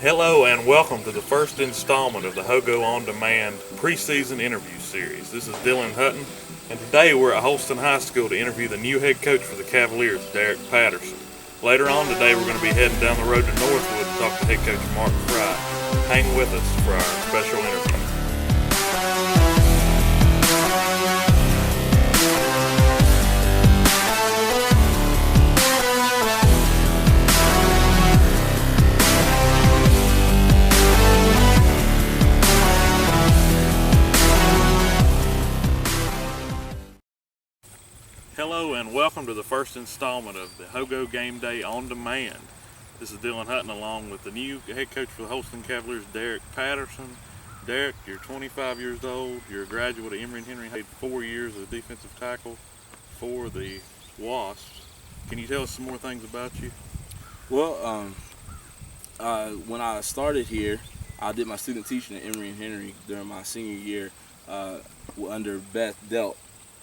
Hello and welcome to the first installment of the Hogo On Demand preseason interview series. This is Dylan Hutton, and today we're at Holston High School to interview the new head coach for the Cavaliers, Derrick Patterson. Later on today, we're going to be heading down the road to Northwood to talk to head coach Mark Fry. Hang with us for our special interview. Hello and welcome to the first installment of the Hogo Game Day On Demand. This is Dylan Hutton along with the new head coach for the Holston Cavaliers, Derrick Patterson. Derrick, you're 25 years old. You're a graduate of Emory & Henry. Had 4 years as a defensive tackle for the Wasps. Can you tell us some more things about you? Well, when I started here, I did my student teaching at Emory & Henry during my senior year under Beth Delp.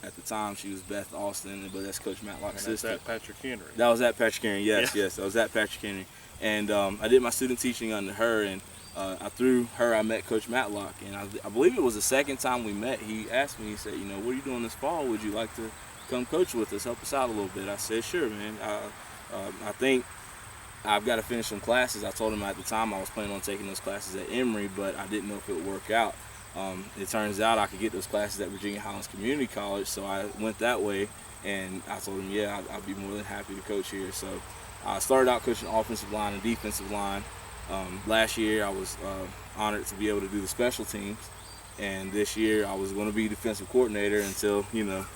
At the time, she was Beth Austin, but that's Coach Matlock's sister. That's at Patrick Henry. That was at Patrick Henry, yes, Yeah. yes. That was at Patrick Henry. And I did my student teaching under her, and through her, I met Coach Matlock. And I believe it was the second time we met. He asked me, he said, what are you doing this fall? Would you like to come coach with us, help us out a little bit? I said, sure, man. I think I've got to finish some classes. I told him at the time I was planning on taking those classes at Emory, but I didn't know if it would work out. It turns out I could get those classes at Virginia Highlands Community College, so I went that way, and I told him, yeah, I'd be more than happy to coach here. So I started out coaching offensive line and defensive line. Last year I was honored to be able to do the special teams, and this year I was going to be defensive coordinator until,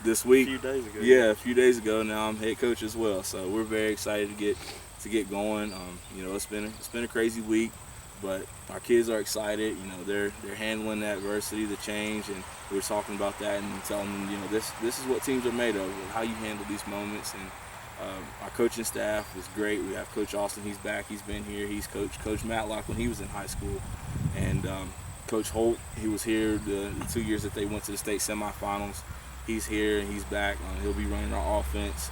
this week. A few days ago. Yeah, a few days ago. Now I'm head coach as well, so we're very excited to get going. It's been a crazy week. But our kids are excited. They're handling the adversity, the change, and we were talking about that and telling them, this is what teams are made of, how you handle these moments. And our coaching staff is great. We have Coach Austin. He's back. He's been here. He's coached Coach Matlock when he was in high school, and Coach Holt. He was here the 2 years that they went to the state semifinals. He's here and he's back. He'll be running our offense.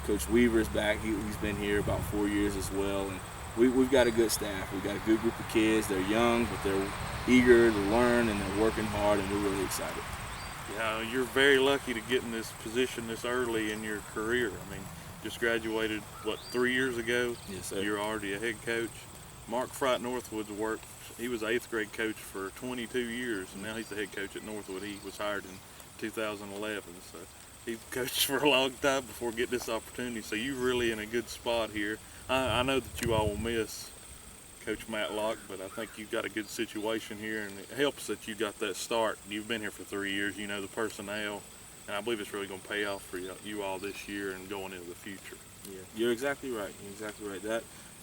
Coach Weaver's back. He's been here about 4 years as well. And we've got a good staff. We've got a good group of kids. They're young, but they're eager to learn, and they're working hard, and we're really excited. Yeah, you're very lucky to get in this position this early in your career. Just graduated, 3 years ago? Yes, sir. You're already a head coach. Mark Fry at Northwood's worked. He was an 8th grade coach for 22 years, and now he's the head coach at Northwood. He was hired in 2011, so he coached for a long time before getting this opportunity. So you're really in a good spot here. I know that you all will miss Coach Matlock, but I think you've got a good situation here, and it helps that you got that start. You've been here for 3 years. You know the personnel, and I believe it's really going to pay off for you all this year and going into the future. Yeah, you're exactly right. You're exactly right.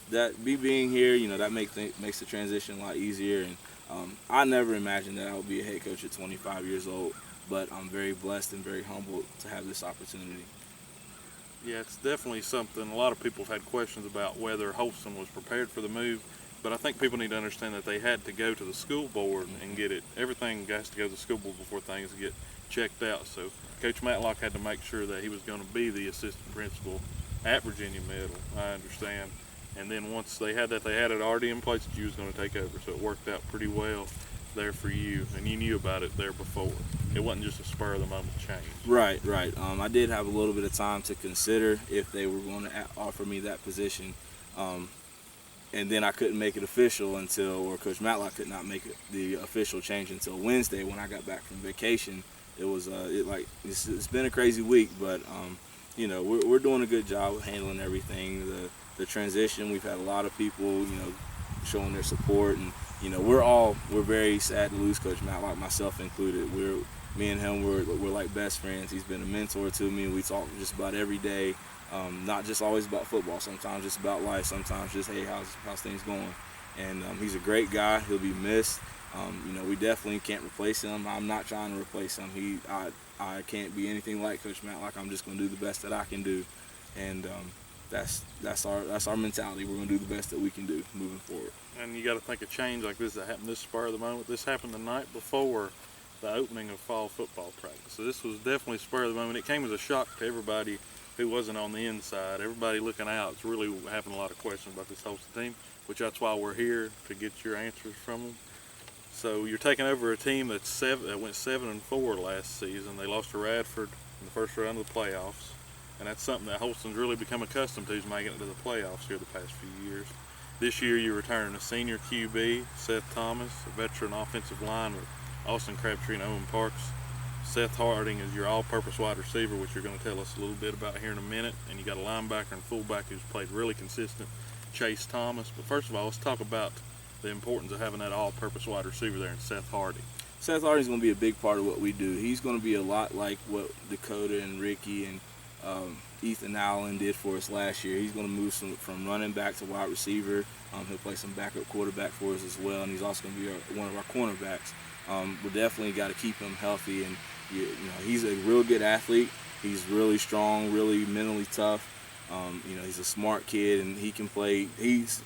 That being here, that makes the transition a lot easier. And I never imagined that I would be a head coach at 25 years old, but I'm very blessed and very humbled to have this opportunity. Yeah, it's definitely something. A lot of people have had questions about whether Holston was prepared for the move, but I think people need to understand that they had to go to the school board and get it. Everything has to go to the school board before things get checked out. So Coach Matlock had to make sure that he was going to be the assistant principal at Virginia Middle, I understand. And then once they had that, they had it already in place that you was going to take over. So it worked out pretty well there for you, and you knew about it there before. It wasn't just a spur of the moment change. Right. I did have a little bit of time to consider if they were going to offer me that position, and then I couldn't make it official or Coach Matlock could not make the official change until Wednesday when I got back from vacation. It was it's been a crazy week, but we're doing a good job of handling everything. The transition, we've had a lot of people showing their support, and we're very sad to lose Coach Matlock, myself included. Me and him, we're like best friends. He's been a mentor to me. We talk just about every day, not just always about football. Sometimes just about life. Sometimes just, hey, how's things going? And he's a great guy. He'll be missed. We definitely can't replace him. I'm not trying to replace him. I can't be anything like Coach Matlock. I'm just going to do the best that I can do, and that's our mentality. We're going to do the best that we can do moving forward. And you got to think a change like this that happened this spur of the moment. This happened the night before the opening of fall football practice. So this was definitely spur of the moment. It came as a shock to everybody who wasn't on the inside. Everybody looking out is really having a lot of questions about this Holston team, which that's why we're here, to get your answers from them. So you're taking over a team that went 7-4 last season. They lost to Radford in the first round of the playoffs, and that's something that Holston's really become accustomed to, is making it to the playoffs here the past few years. This year you're returning a senior QB, Seth Thomas, a veteran offensive line with Austin Crabtree and Owen Parks. Seth Harding is your all-purpose wide receiver, which you're going to tell us a little bit about here in a minute. And you got a linebacker and fullback who's played really consistent, Chase Thomas. But first of all, let's talk about the importance of having that all-purpose wide receiver there in Seth Harding. Seth Harding's going to be a big part of what we do. He's going to be a lot like what Dakota and Ricky and Ethan Allen did for us last year. He's going to move from running back to wide receiver. He'll play some backup quarterback for us as well, and he's also going to be one of our cornerbacks. We definitely got to keep him healthy, and you know, he's a real good athlete. He's really strong, really mentally tough. You know, he's a smart kid, and he can play. He's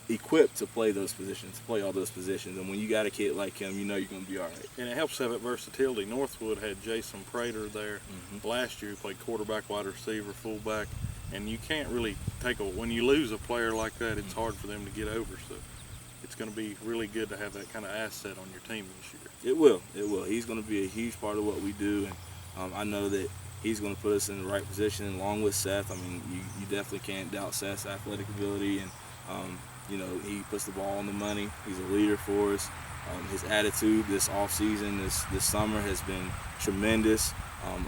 equipped to play those positions, to play all those positions. And when you got a kid like him, you know you're going to be all right. And it helps to have that versatility. Northwood had Jason Prater there last year, who played quarterback, wide receiver, fullback, and you can't really when you lose a player like that, it's hard for them to get over. So it's going to be really good to have that kind of asset on your team this year. It will. He's going to be a huge part of what we do, and I know that he's going to put us in the right position along with Seth. I mean, you definitely can't doubt Seth's athletic ability, and you know, he puts the ball on the money. He's a leader for us. His attitude this offseason, this summer, has been tremendous.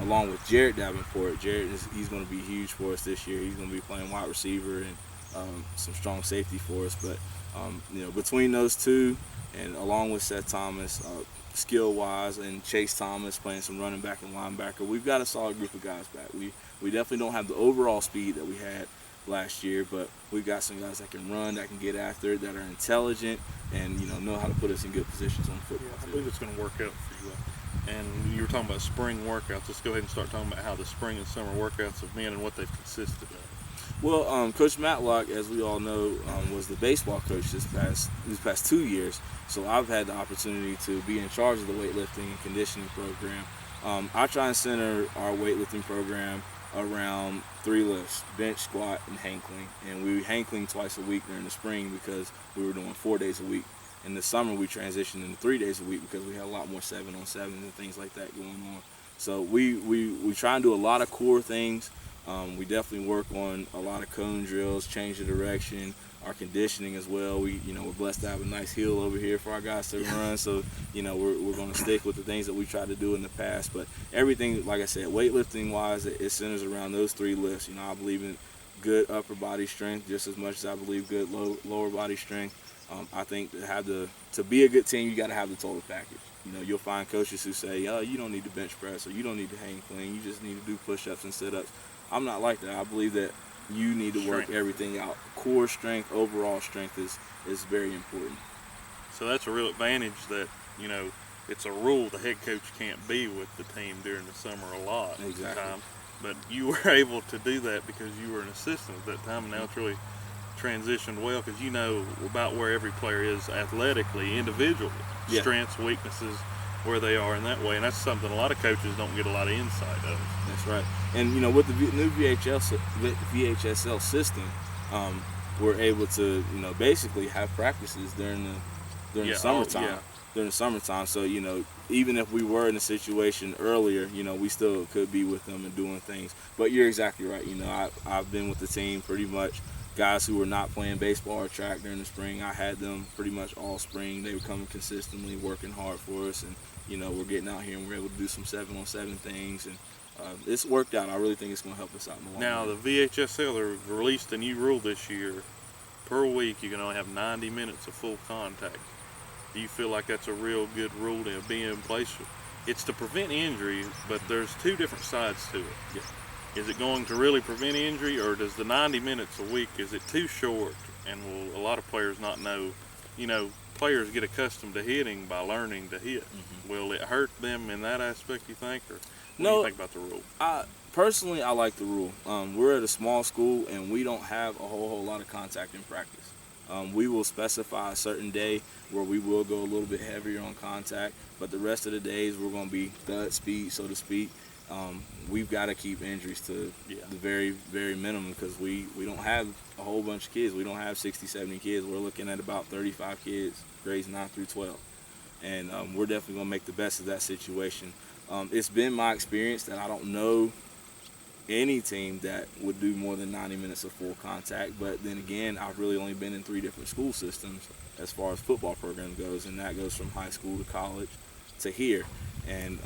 Along with Jared Davenport, he's going to be huge for us this year. He's going to be playing wide receiver and some strong safety for us. But you know, between those two, and along with Seth Thomas, skill-wise, and Chase Thomas playing some running back and linebacker, we've got a solid group of guys back. We definitely don't have the overall speed that we had last year, but we've got some guys that can run, that can get after it, that are intelligent, and you know how to put us in good positions on the football field. I believe it's going to work out for you. And you were talking about spring workouts. Let's go ahead and start talking about how the spring and summer workouts have been and what they've consisted of. Well, Coach Matlock, as we all know, was the baseball coach these past 2 years. So I've had the opportunity to be in charge of the weightlifting and conditioning program. I try and center our weightlifting program around 3 lifts: bench, squat, and hang clean. And we hang clean twice a week during the spring because we were doing 4 days a week. In the summer, we transitioned into 3 days a week because we had a lot more 7-on-7s and things like that going on. So we try and do a lot of core things. We definitely work on a lot of cone drills, change of direction, our conditioning as well. We're blessed to have a nice hill over here for our guys to run. So, we're going to stick with the things that we tried to do in the past. But everything, like I said, weightlifting-wise, it centers around those 3 lifts. I believe in good upper body strength just as much as I believe good lower body strength. I think to be a good team, you got to have the total package. You'll find coaches who say, "Oh, you don't need to bench press, or you don't need to hang clean. You just need to do push-ups and sit-ups." I'm not like that. I believe that you need to work everything out. Core strength, overall strength is very important. So that's a real advantage that, it's a rule the head coach can't be with the team during the summer a lot of the time. But you were able to do that because you were an assistant at that time, and now it's really transitioned well because you know about where every player is athletically, individually, strengths, weaknesses, where they are in that way, and that's something a lot of coaches don't get a lot of insight of. That's right. And with the new VHSL system, we're able to basically have practices during the summertime. During the summertime, so even if we were in a situation earlier, we still could be with them and doing things. But you're exactly right. I've been with the team pretty much. Guys who were not playing baseball or track during the spring, I had them pretty much all spring. They were coming consistently, working hard for us, and we're getting out here and we're able to do some 7-on-7 things, and it's worked out. I really think it's going to help us out in the long run. Now, the VHSL released a new rule this year. Per week, you can only have 90 minutes of full contact. Do you feel like that's a real good rule to be in place? It's to prevent injury, but there's 2 different sides to it. Yeah. Is it going to really prevent injury, or does the 90 minutes a week, is it too short, and will a lot of players not know? Players get accustomed to hitting by learning to hit. Mm-hmm. Will it hurt them in that aspect, you think, or what do you think about the rule? Personally, I like the rule. We're at a small school, and we don't have a whole lot of contact in practice. We will specify a certain day where we will go a little bit heavier on contact, but the rest of the days we're going to be thud speed, so to speak. we've got to keep injuries to Yeah. the very, very minimum, because we don't have a whole bunch of kids. We don't have 60, 70 kids. We're looking at about 35 kids, grades 9 through 12. And we're definitely going to make the best of that situation. It's been my experience that I don't know any team that would do more than 90 minutes of full contact. But then again, I've really only been in 3 different school systems as far as football program goes, and that goes from high school to college to here. And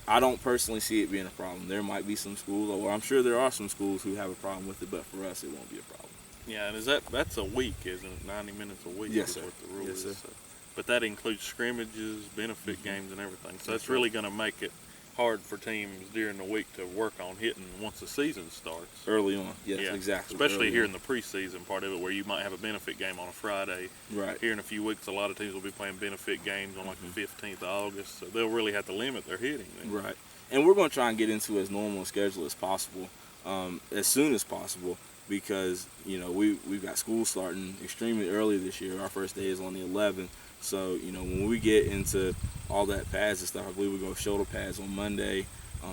I don't personally see it being a problem. There might be some schools, or I'm sure there are some schools who have a problem with it, but for us, it won't be a problem. Yeah, and that's a week, isn't it? 90 minutes a week Yes, is sir. what the rule Yes, is. sir. So. But that includes scrimmages, benefit Mm-hmm. games, and everything. So That's that's really going to make it hard for teams during the week to work on hitting once the season starts. Early on, yes, Yeah, exactly. especially Early here on. in the preseason part of it, where you might have a benefit game on a Friday. Right. Here in a few weeks, a lot of teams will be playing benefit games on like Mm-hmm. the 15th of August, so they'll really have to limit their hitting. Then. Right. And we're going to try and get into as normal a schedule as possible, as soon as possible, because, you know, we've got school starting extremely early this year. Our first day is on the 11th. So, you know, when we get into all that pads and stuff, I believe we go shoulder pads on Monday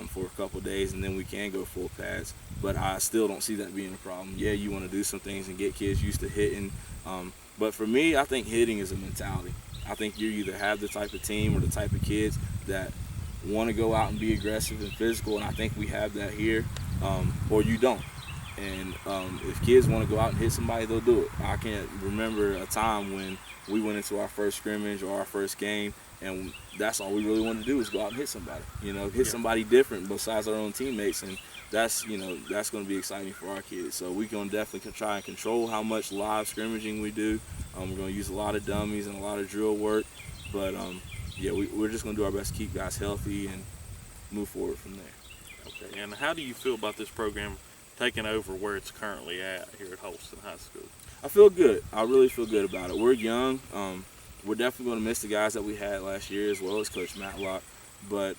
for a couple of days, and then we can go full pads. But I still don't see that being a problem. Yeah, you want to do some things and get kids used to hitting. But for me, I think hitting is a mentality. I think you either have the type of team or the type of kids that want to go out and be aggressive and physical, and I think we have that here, or you don't. And if kids want to go out and hit somebody, they'll do it. I can't remember a time when we went into our first scrimmage or our first game, and that's all we really wanted to do was go out and hit somebody. You know, hit somebody different besides our own teammates, and that's, you know, that's going to be exciting for our kids. So we're going to definitely try and control how much live scrimmaging we do. We're going to use a lot of dummies and a lot of drill work, but yeah, we're just going to do our best to keep guys healthy and move forward from there. Okay. And how do you feel about this program taking over where it's currently at here at Holston High School? I feel good. I really feel good about it. We're young. We're definitely going to miss the guys that we had last year, as well as Coach Matlock. But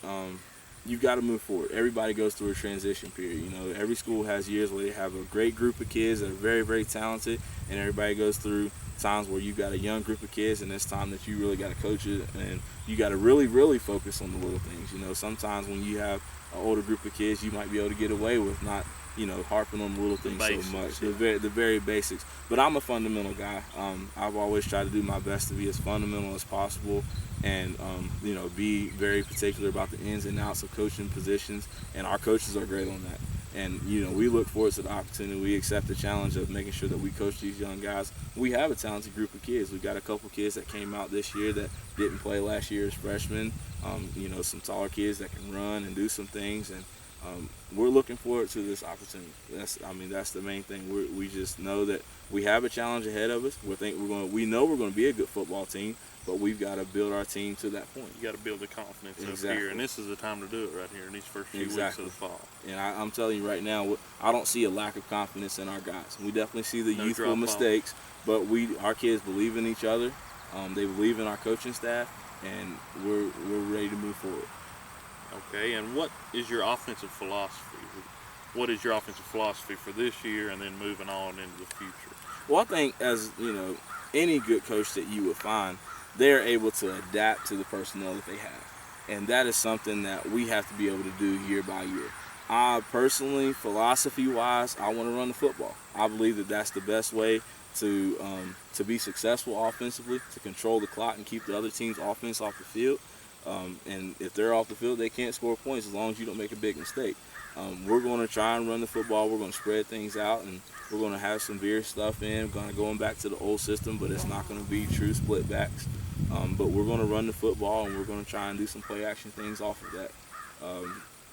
you've got to move forward. Everybody goes through a transition period. You know, every school has years where they have a great group of kids that are very, very talented, and everybody goes through times where you've got a young group of kids, and it's time that you really got to coach it, and you got to really, really focus on the little things. You know, sometimes when you have an older group of kids, you might be able to get away with not, you know, harping on the little things Basics, so much, yeah. the very basics. But I'm a fundamental guy. I've always tried to do my best to be as fundamental as possible, and you know, be very particular about the ins and outs of coaching positions. And our coaches are great on that. And you know, we look forward to the opportunity. We accept the challenge of making sure that we coach these young guys. We have a talented group of kids. We've got a couple kids that came out this year that didn't play last year as freshmen. You know, some taller kids that can run and do some things, and we're looking forward to this opportunity. That's the main thing. We just know that we have a challenge ahead of us. We know we're going to be a good football team, but we've got to build our team to that point. You got to build the confidence up Exactly. here, and this is the time to do it right here in these first few weeks Exactly. of the fall. And I'm telling you right now, I don't see a lack of confidence in our guys. We definitely see the No youthful drop-off. mistakes, but our kids believe in each other. They believe in our coaching staff, and we're ready to move forward. Okay, and what is your offensive philosophy? What is your offensive philosophy for this year and then moving on into the future? Well, I think, as you know, any good coach that you would find, they're able to adapt to the personnel that they have. And that is something that we have to be able to do year by year. I personally, philosophy-wise, I want to run the football. I believe that that's the best way to be successful offensively, to control the clock and keep the other team's offense off the field. And if they're off the field, they can't score points as long as you don't make a big mistake. We're going to try and run the football. We're going to spread things out, and we're going to have some veer stuff in. We're going back to the old system, but it's not going to be true split backs. But we're going to run the football, and we're going to try and do some play action things off of that.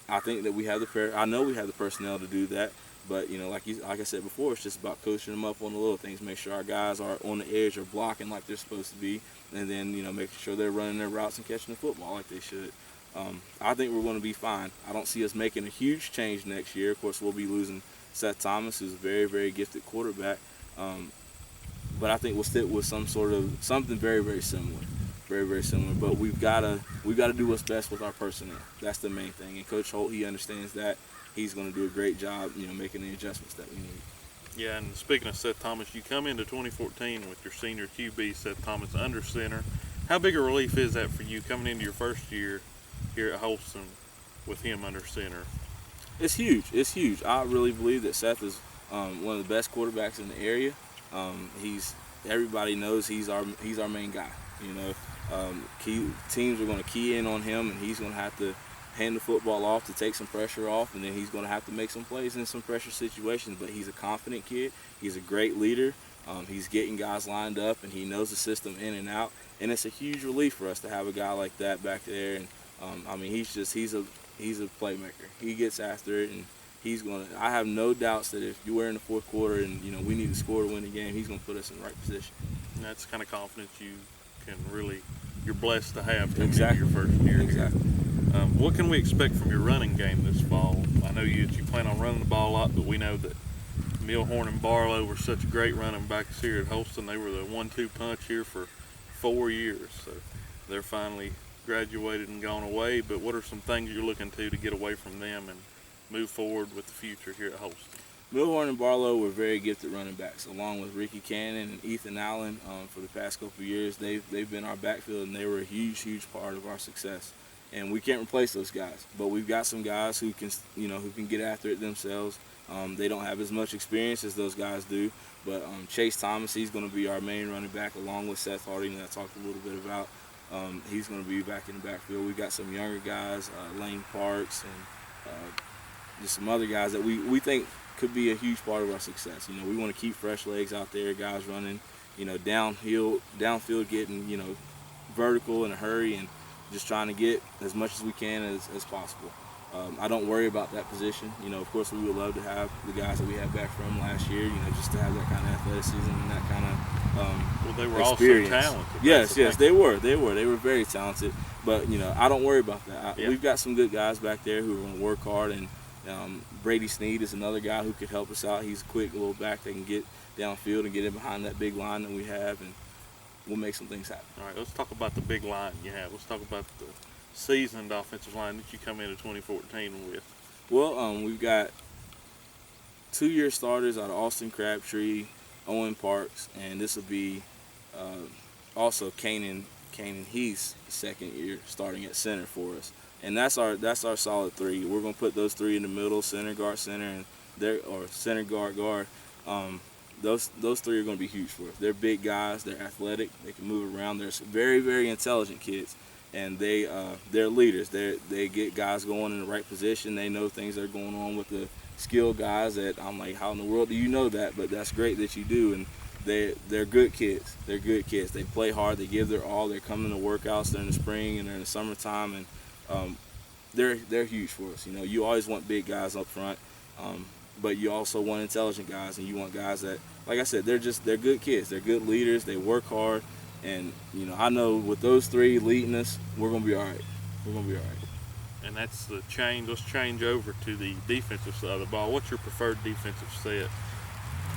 I think that I know we have the personnel to do that. But, you know, like I said before, it's just about coaching them up on the little things. Make sure our guys are on the edge or blocking like they're supposed to be. And then, you know, making sure they're running their routes and catching the football like they should. I think we're going to be fine. I don't see us making a huge change next year. Of course, we'll be losing Seth Thomas, who's a very, very gifted quarterback. But I think we'll stick with something very, very similar. Very, very similar. But we've got to do what's best with our personnel. That's the main thing. And Coach Holt, he understands that. He's going to do a great job, you know, making the adjustments that we need. Yeah, and speaking of Seth Thomas, you come into 2014 with your senior QB, Seth Thomas, under center. How big a relief is that for you coming into your first year here at Holston with him under center? It's huge. It's huge. I really believe that Seth is one of the best quarterbacks in the area. Everybody knows he's our main guy. You know, teams are going to key in on him, and he's going to have to hand the football off to take some pressure off, and then he's going to have to make some plays in some pressure situations. But he's a confident kid. He's a great leader. He's getting guys lined up, and he knows the system in and out. And it's a huge relief for us to have a guy like that back there. And I mean, he's a playmaker. He gets after it, and I have no doubts that if we're in the fourth quarter and we need to score to win the game, he's gonna put us in the right position. And that's the kind of confidence you're blessed to have coming Exactly. into your first year. Exactly. What can we expect from your running game this fall? I know you plan on running the ball a lot, but we know that Milhorn and Barlow were such great running backs here at Holston. They were the 1-2 punch here for 4 years. So they're finally graduated and gone away. But what are some things you're looking to get away from them and move forward with the future here at Holston? Milhorn and Barlow were very gifted running backs, along with Ricky Cannon and Ethan Allen. For the past couple of years, they've been our backfield, and they were a huge part of our success. And we can't replace those guys, but we've got some guys who can get after it themselves. They don't have as much experience as those guys do, but Chase Thomas, he's going to be our main running back, along with Seth Harding that I talked a little bit about. He's going to be back in the backfield. We've got some younger guys, Lane Parks, and just some other guys that we think could be a huge part of our success. We want to keep fresh legs out there, guys running, downfield, getting, vertical in a hurry, and just trying to get as much as we can as possible. I don't worry about that position. Of course, we would love to have the guys that we had back from last year, just to have that kind of athleticism and that kind of well, they were experience. Also talented. Yes, they were very talented. But, I don't worry about that. We've got some good guys back there who are going to work hard, and Brady Sneed is another guy who could help us out. He's a quick little back that can get downfield and get in behind that big line that we have, and we'll make some things happen. All right, let's talk about the big line you have. Let's talk about the seasoned offensive line that you come into 2014 with. Well, we've got 2-year starters out of Austin Crabtree, Owen Parks, and this will be also Kanan Heath's second year starting at center for us. And that's our solid three. We're going to put those three in the middle, center, guard, center, and center, guard. Those three are going to be huge for us. They're big guys. They're athletic. They can move around. They're very, very intelligent kids, and they're leaders. They get guys going in the right position. They know things that are going on with the skilled guys that I'm like, how in the world do you know that? But that's great that you do. And they're good kids. They're good kids. They play hard. They give their all. They're coming to workouts during the spring and during the summertime, and they're huge for us. You always want big guys up front, but you also want intelligent guys, and you want guys that, like I said, they're good kids. They're good leaders. They work hard, and I know with those three leading us, we're gonna be all right. We're gonna be all right. And that's the change. Let's change over to the defensive side of the ball. What's your preferred defensive set?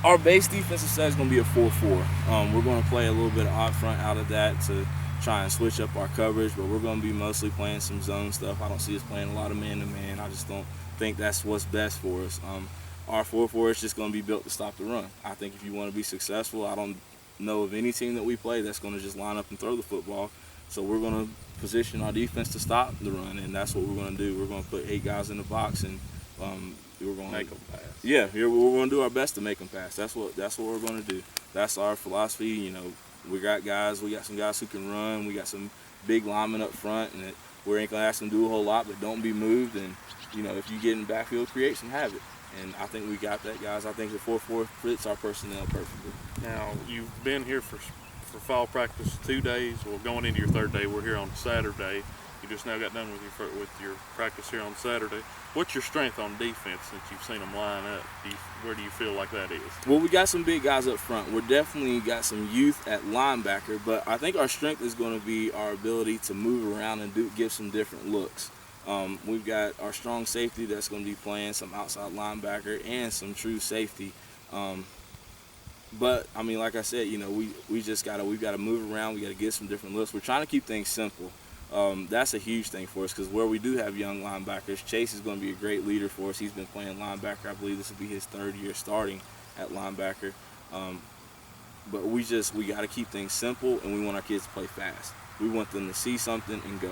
Our base defensive set is gonna be a 4-4. We're gonna play a little bit of odd front out of that to try and switch up our coverage, but we're going to be mostly playing some zone stuff. I don't see us playing a lot of man-to-man. I just don't think that's what's best for us. Our 4-4 is just going to be built to stop the run. I think if you want to be successful, I don't know of any team that we play that's going to just line up and throw the football. So we're going to position our defense to stop the run, and that's what we're going to do. We're going to put 8 guys in the box, and we're going to make them pass. Yeah, we're going to do our best to make them pass. That's what we're going to do. That's our philosophy. We got some guys who can run. We got some big linemen up front, and we ain't going to ask them to do a whole lot, but don't be moved. And, if you get in the backfield, create some havoc. And I think we got that, guys. I think the 4-4 fits our personnel perfectly. Now, you've been here for fall practice 2 days. Well, going into your third day, we're here on Saturday. You just now got done with your practice here on Saturday. What's your strength on defense since you've seen them line up? Where do you feel like that is? Well, we got some big guys up front. We're definitely got some youth at linebacker, but I think our strength is going to be our ability to move around and give some different looks. We've got our strong safety that's going to be playing some outside linebacker and some true safety. But I mean, like I said, we've got to move around. We got to get some different looks. We're trying to keep things simple. That's a huge thing for us because where we do have young linebackers, Chase is going to be a great leader for us. He's been playing linebacker. I believe this will be his 3rd year starting at linebacker. But we got to keep things simple, and we want our kids to play fast. We want them to see something and go.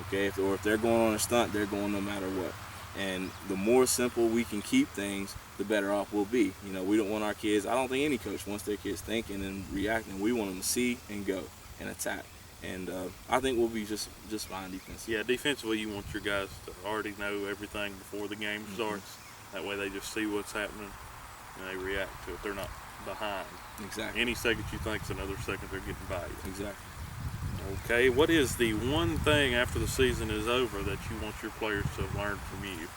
Okay, if they're going on a stunt, they're going no matter what. And the more simple we can keep things, the better off we'll be. You know, we don't want our kids, I don't think any coach wants their kids thinking and reacting. We want them to see and go and attack. And I think we'll be just fine defensively. Yeah, defensively, you want your guys to already know everything before the game starts. That way they just see what's happening and they react to it. They're not behind. Exactly. Any second you think is another second they're getting by you. Exactly. Okay, what is the one thing after the season is over that you want your players to have learned from you?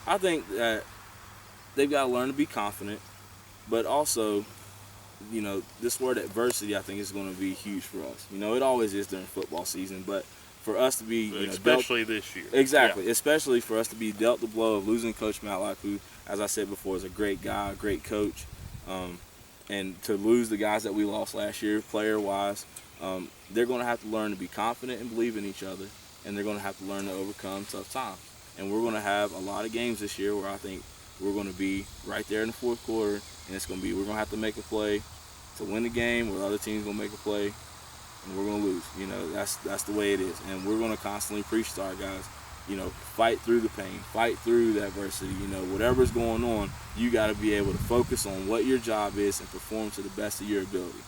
I think that they've got to learn to be confident, but also, you know, this word adversity I think is going to be huge for us. You know, it always is during football season, but for us to be, you know, especially this year. Exactly, yeah. Especially for us to be dealt the blow of losing Coach Matlock, who, as I said before, is a great guy, a great coach, and to lose the guys that we lost last year, player-wise, they're going to have to learn to be confident and believe in each other, and they're going to have to learn to overcome tough times. And we're going to have a lot of games this year where I think we're going to be right there in the fourth quarter, and it's going to be, we're going to have to make a play to win the game, where the other team's going to make a play, and we're going to lose. You know, that's the way it is. And we're going to constantly preach to our guys, you know, fight through the pain, fight through the adversity. You know, whatever's going on, you got to be able to focus on what your job is and perform to the best of your ability.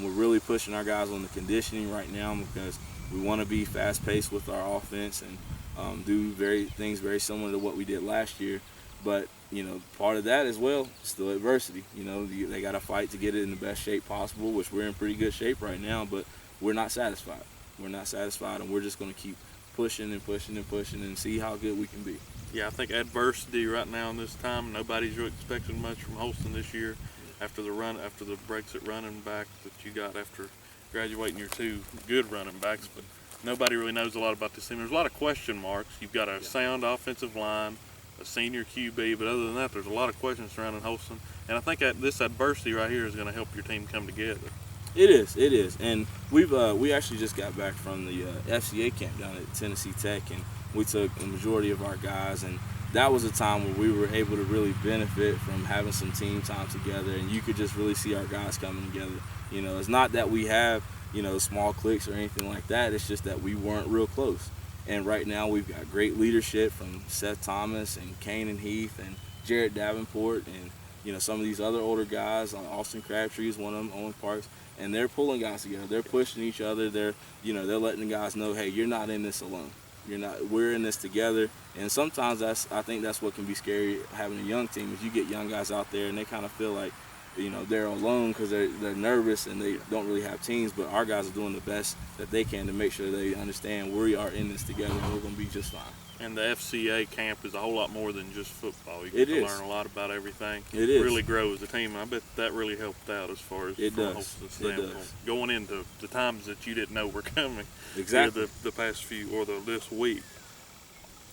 We're really pushing our guys on the conditioning right now because we want to be fast-paced with our offense and do things very similar to what we did last year. But, you know, part of that as well, still adversity. You know, they got to fight to get it in the best shape possible, which we're in pretty good shape right now, but we're not satisfied. We're not satisfied, and we're just going to keep pushing and pushing and pushing and see how good we can be. Yeah, I think adversity right now in this time, nobody's really expecting much from Holston this year after the breaks at running back that you got after graduating your two good running backs, but nobody really knows a lot about this team. There's a lot of question marks. You've got a sound offensive line, a senior QB, but other than that, there's a lot of questions surrounding Holston. And I think that this adversity right here is going to help your team come together. It is. And we actually just got back from the FCA camp down at Tennessee Tech, and we took the majority of our guys, and that was a time where we were able to really benefit from having some team time together, and you could just really see our guys coming together. You know, it's not that we have, you know, small cliques or anything like that. It's just that we weren't real close. And right now we've got great leadership from Seth Thomas and Kane and Heath and Jarrett Davenport and, you know, some of these other older guys. Austin Crabtree is one of them, Owen Parks, and they're pulling guys together. They're pushing each other. They're letting the guys know, hey, you're not in this alone. We're in this together. And sometimes I think that's what can be scary having a young team, is you get young guys out there and they kind of feel like, you know, they're alone because they're nervous and they don't really have teams, but our guys are doing the best that they can to make sure they understand we are in this together and we're going to be just fine. And the FCA camp is a whole lot more than just football. You get to learn a lot about everything. It is. Really grow as a team. I bet that really helped out as far as Holston's standpoint. Going into the times that you didn't know were coming. Exactly. The past few, or this week.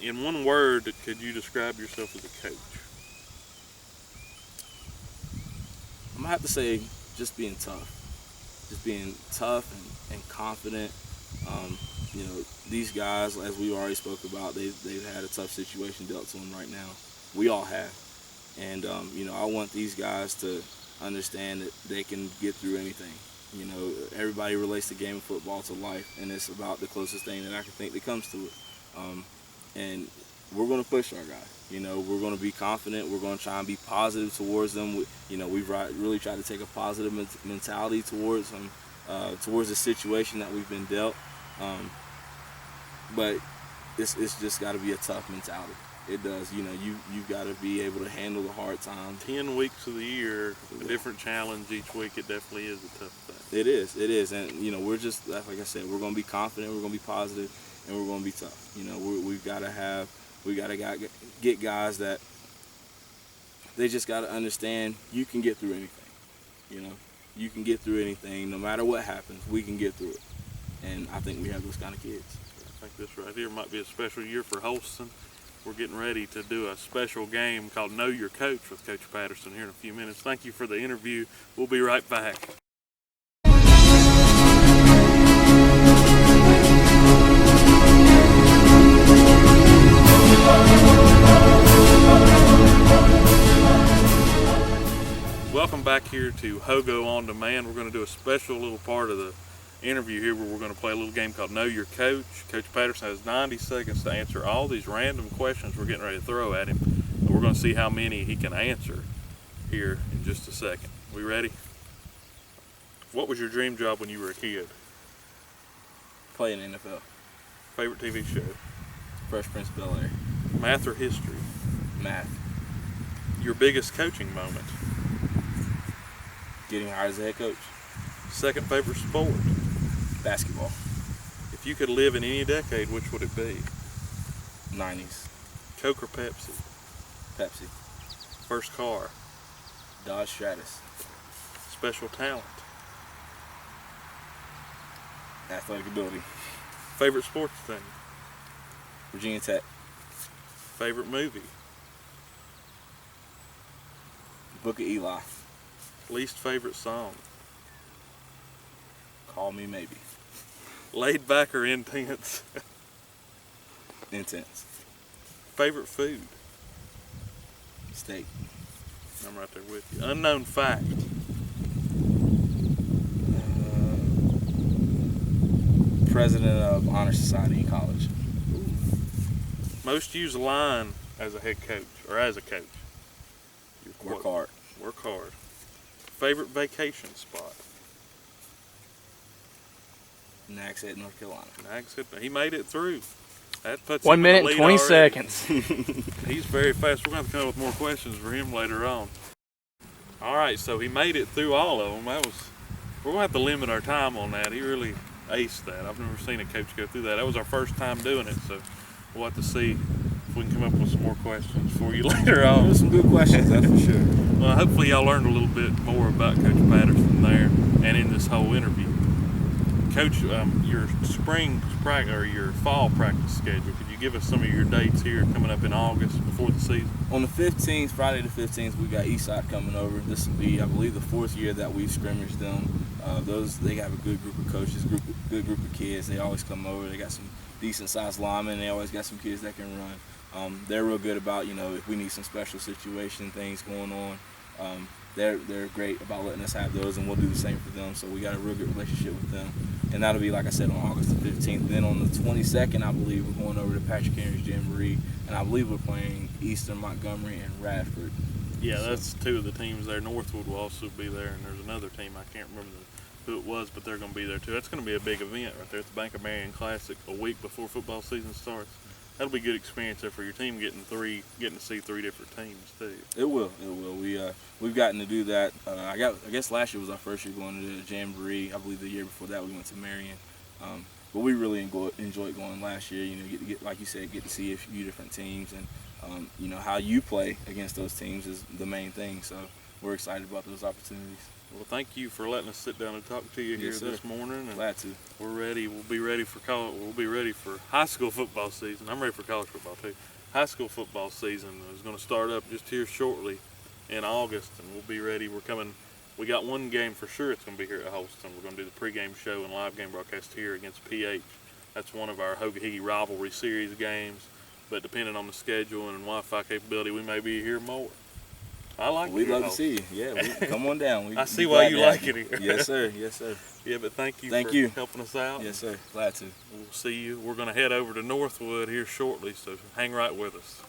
In one word, could you describe yourself as a coach? I'm going to have to say just being tough. Just being tough and confident. You know, these guys, as we already spoke about, they've had a tough situation dealt to them right now. We all have. And, you know, I want these guys to understand that they can get through anything. You know, everybody relates the game of football to life, and it's about the closest thing that I can think that comes to it. And we're going to push our guys. You know, we're going to be confident. We're going to try and be positive towards them. You know, we've really tried to take a positive mentality towards them, towards the situation that we've been dealt. But it's just got to be a tough mentality. It does. You know, you've got to be able to handle the hard times. 10 weeks of the year, a different challenge each week. It definitely is a tough thing. It is. And, you know, we're just, like I said, we're going to be confident, we're going to be positive, and we're going to be tough. You know, we've got to get guys that they just got to understand you can get through anything. You know, you can get through anything. No matter what happens, we can get through it. And I think we have those kind of kids. I think this right here might be a special year for Holston. We're getting ready to do a special game called Know Your Coach with Coach Patterson here in a few minutes. Thank you for the interview. We'll be right back. Welcome back here to Hogo On Demand. We're going to do a special little part of the interview here where we're going to play a little game called Know Your Coach. Coach Patterson has 90 seconds to answer all these random questions we're getting ready to throw at him. And we're going to see how many he can answer here in just a second. We ready? What was your dream job when you were a kid? Play in the NFL. Favorite TV show? Fresh Prince of Bel-Air. Math or history? Math. Your biggest coaching moment? Getting hired as a head coach. Second favorite sport? Basketball. If you could live in any decade, which would it be? 90s. Coke or Pepsi? Pepsi. First car? Dodge Stratus. Special talent? Athletic ability. Favorite sports team? Virginia Tech. Favorite movie? Book of Eli. Least favorite song? Call Me Maybe. Laid back or intense? Intense. Favorite food? Steak. I'm right there with you. Unknown fact? President of Honor Society in college. Most used line as a head coach or as a coach? Work hard. Work hard. Favorite vacation spot? Nags Head, North Carolina. He made it through. That puts 1 him in the minute and lead 20 already. seconds. He's very fast. We're going to have to come up with more questions for him later on. All right, so he made it through all of them. We're going to have to limit our time on that. He really aced that. I've never seen a coach go through that. That was our first time doing it, so we'll have to see if we can come up with some more questions for you later on. There's some good questions, that's for sure. Well, hopefully y'all learned a little bit more about Coach Patterson there and in this whole interview. Coach, your spring practice or your fall practice schedule, could you give us some of your dates here coming up in August before the season? On the 15th, Friday the 15th, we got Eastside coming over. This will be, I believe, the 4th year that we've scrimmaged them. They have a good group of coaches, good group of kids. They always come over. They got some decent-sized linemen. They always got some kids that can run. They're real good about, if we need some special situation things going on. They're great about letting us have those, and we'll do the same for them. So we got a real good relationship with them. And that'll be, like I said, on August the 15th. Then on the 22nd, I believe, we're going over to Patrick Henry's Jamboree, and I believe we're playing Eastern, Montgomery, and Radford. Yeah, that's two of the teams there. Northwood will also be there, and there's another team, I can't remember who it was, but they're going to be there too. That's going to be a big event right there at the Bank of Marion Classic a week before football season starts. That'll be a good experience there for your team, getting to see three different teams too. It will. We've gotten to do that. I guess last year was our first year going to the Jamboree. I believe the year before that we went to Marion. But we really enjoyed going last year. Get like you said, get to see a few different teams, and how you play against those teams is the main thing. So we're excited about those opportunities. Well, thank you for letting us sit down and talk to you here this morning. And glad to. We're ready. We'll be ready for high school football season. I'm ready for college football too. High school football season is going to start up just here shortly in August, and we'll be ready. We're coming. We got one game for sure. It's going to be here at Holston. We're going to do the pregame show and live game broadcast here against PH. That's one of our HogoHeegee rivalry series games. But depending on the schedule and Wi-Fi capability, we may be here more. I like it. We'd love to see you. Yeah, come on down. I see why you like it here. Yes, sir. Yes, sir. Yeah, but thank you for helping us out. Yes, sir. Glad to. We'll see you. We're going to head over to Northwood here shortly, so hang right with us.